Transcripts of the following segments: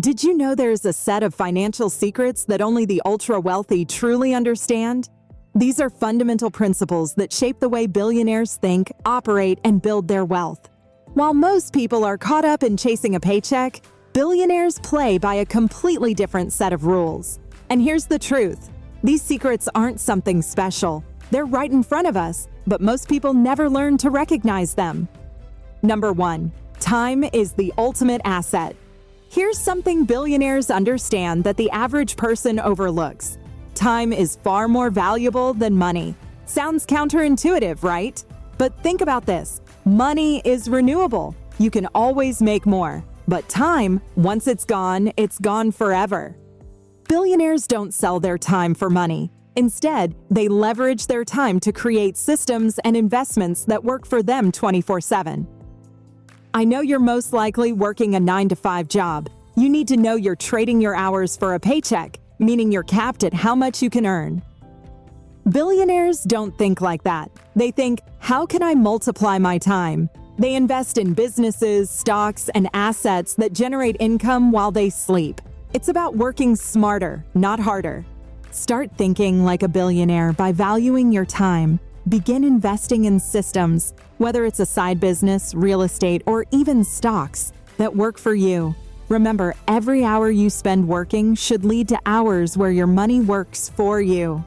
Did you know there's a set of financial secrets that only the ultra-wealthy truly understand? These are fundamental principles that shape the way billionaires think, operate, and build their wealth. While most people are caught up in chasing a paycheck, billionaires play by a completely different set of rules. And here's the truth. These secrets aren't something special. They're right in front of us, but most people never learn to recognize them. Number 1. Time is the ultimate asset. Here's something billionaires understand that the average person overlooks. Time is far more valuable than money. Sounds counterintuitive, right? But think about this. Money is renewable. You can always make more. But time, once it's gone forever. Billionaires don't sell their time for money. Instead, they leverage their time to create systems and investments that work for them 24/7. I know you're most likely working a 9-to-5 job. You need to know you're trading your hours for a paycheck, meaning you're capped at how much you can earn. Billionaires don't think like that. They think, how can I multiply my time? They invest in businesses, stocks, and assets that generate income while they sleep. It's about working smarter, not harder. Start thinking like a billionaire by valuing your time. Begin investing in systems, whether it's a side business, real estate, or even stocks, that work for you. Remember, every hour you spend working should lead to hours where your money works for you.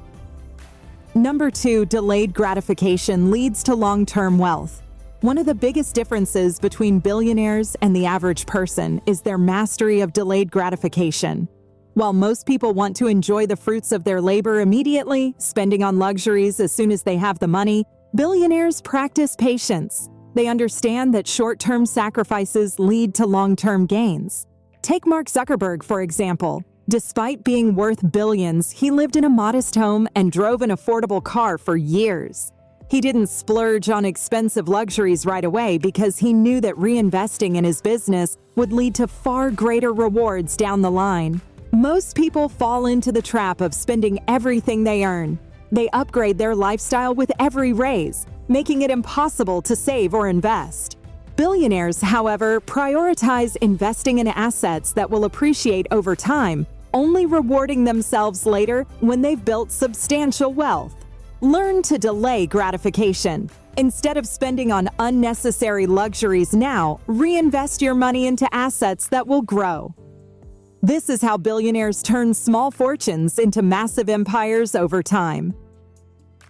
Number 2, delayed gratification leads to long-term wealth. One of the biggest differences between billionaires and the average person is their mastery of delayed gratification. While most people want to enjoy the fruits of their labor immediately, spending on luxuries as soon as they have the money, billionaires practice patience. They understand that short-term sacrifices lead to long-term gains. Take Mark Zuckerberg, for example. Despite being worth billions, he lived in a modest home and drove an affordable car for years. He didn't splurge on expensive luxuries right away because he knew that reinvesting in his business would lead to far greater rewards down the line. Most people fall into the trap of spending everything they earn. They upgrade their lifestyle with every raise, making it impossible to save or invest. Billionaires, however, prioritize investing in assets that will appreciate over time, only rewarding themselves later when they've built substantial wealth. Learn to delay gratification. Instead of spending on unnecessary luxuries now, reinvest your money into assets that will grow. This is how billionaires turn small fortunes into massive empires over time.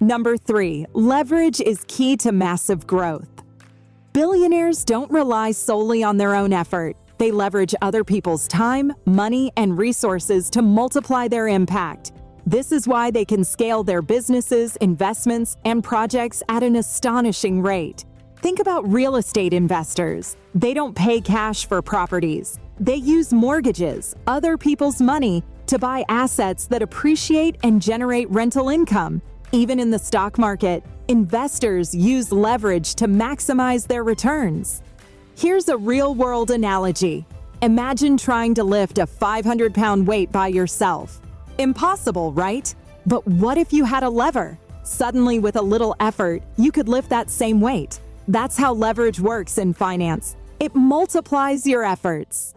Number 3, leverage is key to massive growth. Billionaires don't rely solely on their own effort. They leverage other people's time, money, and resources to multiply their impact. This is why they can scale their businesses, investments, and projects at an astonishing rate. Think about real estate investors. They don't pay cash for properties. They use mortgages, other people's money, to buy assets that appreciate and generate rental income. Even in the stock market, investors use leverage to maximize their returns. Here's a real-world analogy. Imagine trying to lift a 500-pound weight by yourself. Impossible, right? But what if you had a lever? Suddenly, with a little effort, you could lift that same weight. That's how leverage works in finance. It multiplies your efforts.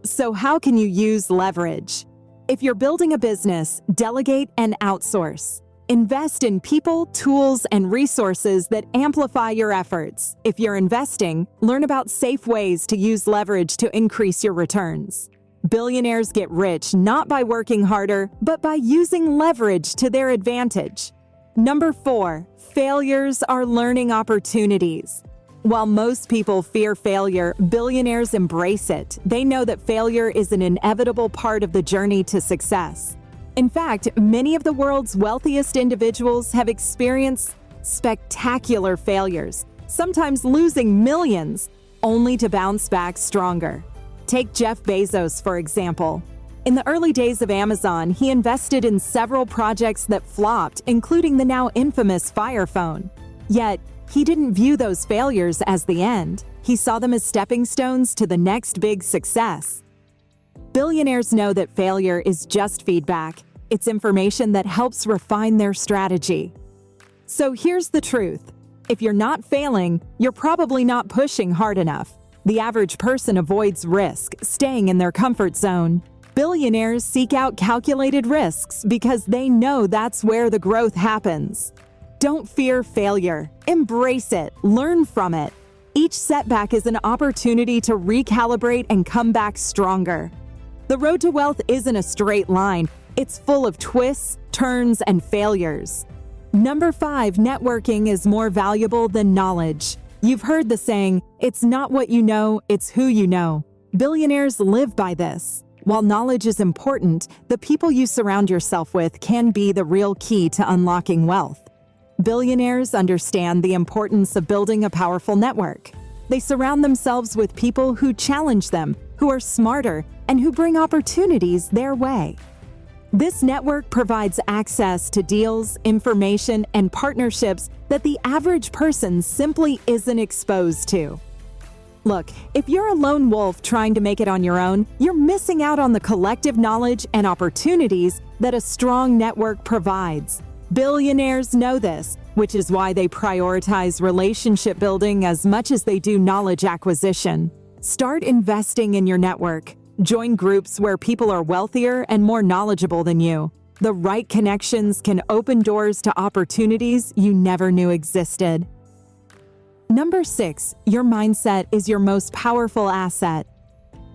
So how can you use leverage? If you're building a business, delegate and outsource. Invest in people, tools, and resources that amplify your efforts. If you're investing, learn about safe ways to use leverage to increase your returns. Billionaires get rich not by working harder, but by using leverage to their advantage. Number 4, failures are learning opportunities. While most people fear failure, billionaires embrace it. They know that failure is an inevitable part of the journey to success. In fact, many of the world's wealthiest individuals have experienced spectacular failures, sometimes losing millions, only to bounce back stronger. Take Jeff Bezos, for example. In the early days of Amazon, he invested in several projects that flopped, including the now infamous Fire Phone. Yet, he didn't view those failures as the end. He saw them as stepping stones to the next big success. Billionaires know that failure is just feedback. It's information that helps refine their strategy. So here's the truth. If you're not failing, you're probably not pushing hard enough. The average person avoids risk, staying in their comfort zone. Billionaires seek out calculated risks because they know that's where the growth happens. Don't fear failure. Embrace it. Learn from it. Each setback is an opportunity to recalibrate and come back stronger. The road to wealth isn't a straight line. It's full of twists, turns, and failures. Number 5, networking is more valuable than knowledge. You've heard the saying, it's not what you know, it's who you know. Billionaires live by this. While knowledge is important, the people you surround yourself with can be the real key to unlocking wealth. Billionaires understand the importance of building a powerful network. They surround themselves with people who challenge them, who are smarter, and who bring opportunities their way. This network provides access to deals, information, and partnerships that the average person simply isn't exposed to. Look, if you're a lone wolf trying to make it on your own, you're missing out on the collective knowledge and opportunities that a strong network provides. Billionaires know this, which is why they prioritize relationship building as much as they do knowledge acquisition. Start investing in your network. Join groups where people are wealthier and more knowledgeable than you. The right connections can open doors to opportunities you never knew existed. Number 6, your mindset is your most powerful asset.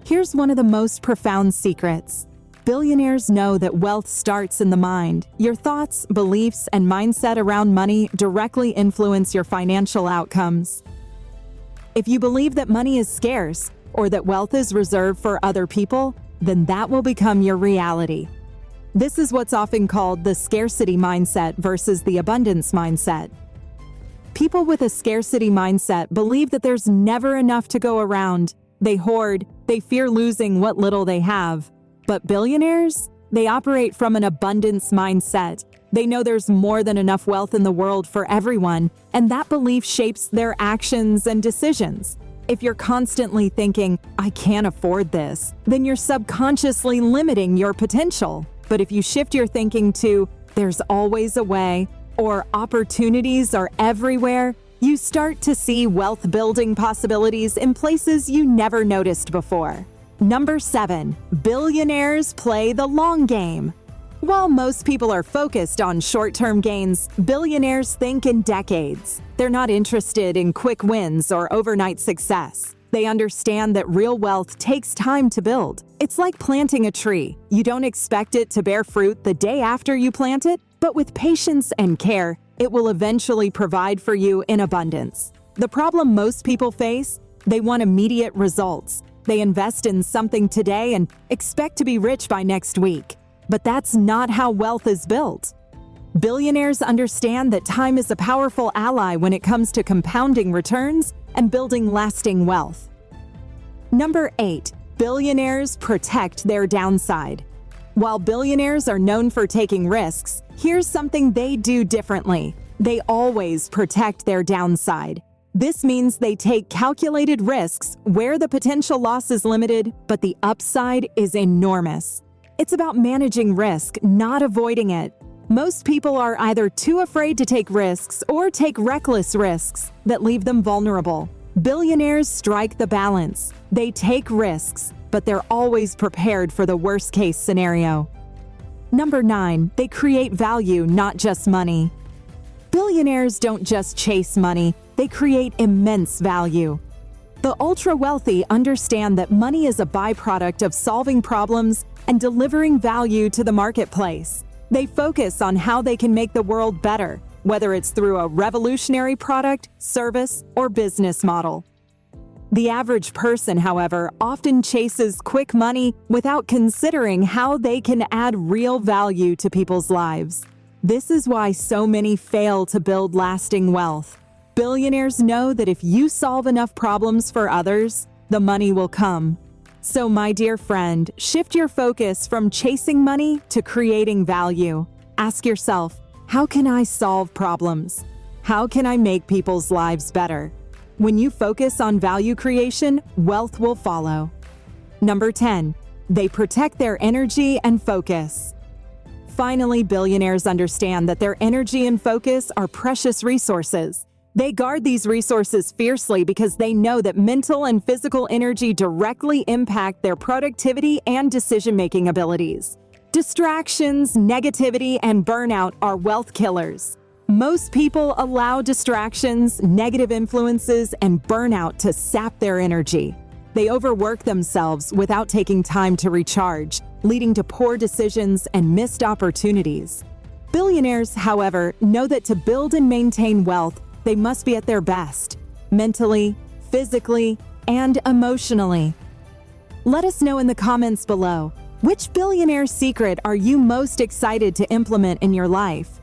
Here's one of the most profound secrets. Billionaires know that wealth starts in the mind. Your thoughts, beliefs, and mindset around money directly influence your financial outcomes. If you believe that money is scarce or that wealth is reserved for other people, then that will become your reality. This is what's often called the scarcity mindset versus the abundance mindset. People with a scarcity mindset believe that there's never enough to go around. They hoard, they fear losing what little they have. But billionaires, they operate from an abundance mindset. They know there's more than enough wealth in the world for everyone, and that belief shapes their actions and decisions. If you're constantly thinking, I can't afford this, then you're subconsciously limiting your potential. But if you shift your thinking to, there's always a way, or opportunities are everywhere, you start to see wealth-building possibilities in places you never noticed before. Number 7, billionaires play the long game. While most people are focused on short-term gains, billionaires think in decades. They're not interested in quick wins or overnight success. They understand that real wealth takes time to build. It's like planting a tree. You don't expect it to bear fruit the day after you plant it, but with patience and care, it will eventually provide for you in abundance. The problem most people face, they want immediate results. They invest in something today and expect to be rich by next week. But that's not how wealth is built. Billionaires understand that time is a powerful ally when it comes to compounding returns and building lasting wealth. Number 8, billionaires protect their downside. While billionaires are known for taking risks, here's something they do differently. They always protect their downside. This means they take calculated risks where the potential loss is limited, but the upside is enormous. It's about managing risk, not avoiding it. Most people are either too afraid to take risks or take reckless risks that leave them vulnerable. Billionaires strike the balance. They take risks, but they're always prepared for the worst-case scenario. Number 9, they create value, not just money. Billionaires don't just chase money, they create immense value. The ultra-wealthy understand that money is a byproduct of solving problems and delivering value to the marketplace. They focus on how they can make the world better, whether it's through a revolutionary product, service, or business model. The average person, however, often chases quick money without considering how they can add real value to people's lives. This is why so many fail to build lasting wealth. Billionaires know that if you solve enough problems for others, the money will come. So, my dear friend, shift your focus from chasing money to creating value. Ask yourself, how can I solve problems? How can I make people's lives better? When you focus on value creation, wealth will follow. Number 10, they protect their energy and focus. Finally, billionaires understand that their energy and focus are precious resources. They guard these resources fiercely because they know that mental and physical energy directly impact their productivity and decision-making abilities. Distractions, negativity, and burnout are wealth killers. Most people allow distractions, negative influences, and burnout to sap their energy. They overwork themselves without taking time to recharge, leading to poor decisions and missed opportunities. Billionaires, however, know that to build and maintain wealth, they must be at their best, mentally, physically, and emotionally. Let us know in the comments below, which billionaire secret are you most excited to implement in your life?